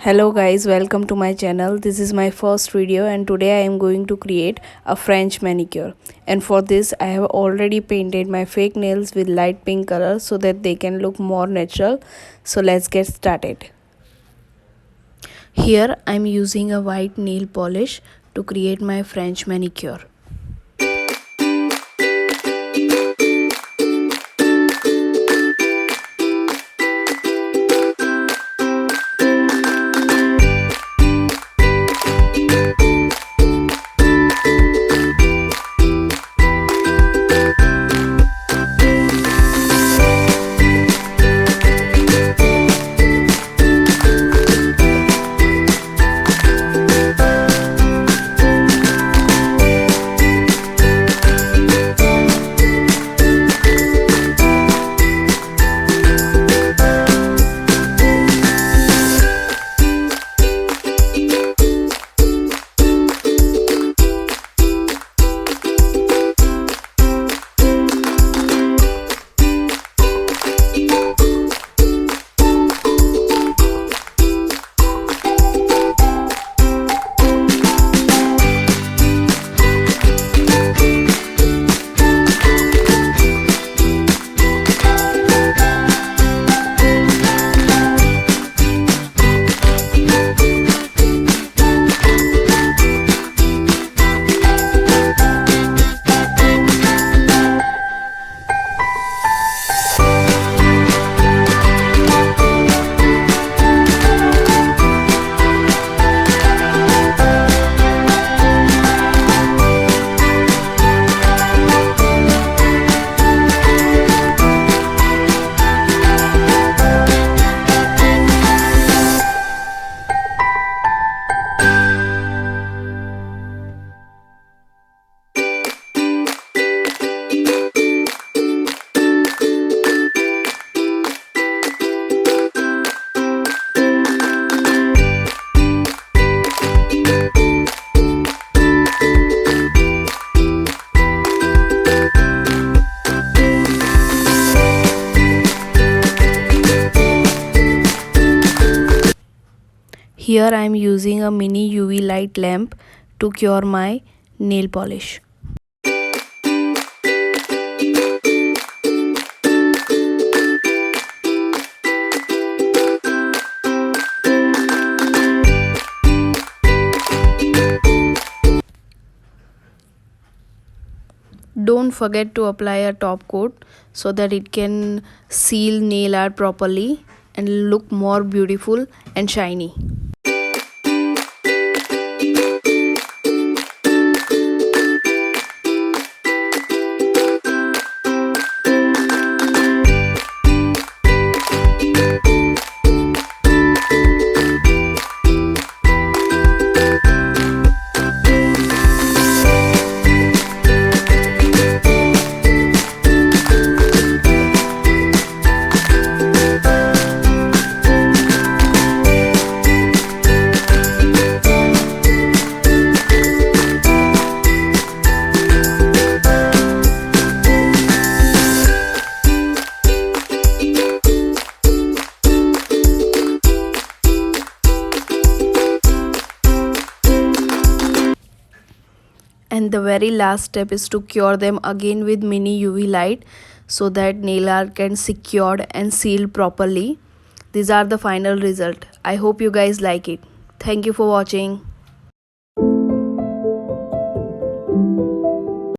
Hello guys, welcome to my channel. This is my first video and today I am going to create a French manicure. And for this I have already painted my fake nails with light pink color so that they can look more natural. So let's get started. Here I am using a white nail polish to create my French manicure. Here I am using a mini UV light lamp to cure my nail polish. Don't forget to apply a top coat so that it can seal nail art properly and look more beautiful and shiny. And the very last step is to cure them again with mini UV light so that nail art can secured and sealed properly. These are the final result. I hope you guys like it. Thank you for watching.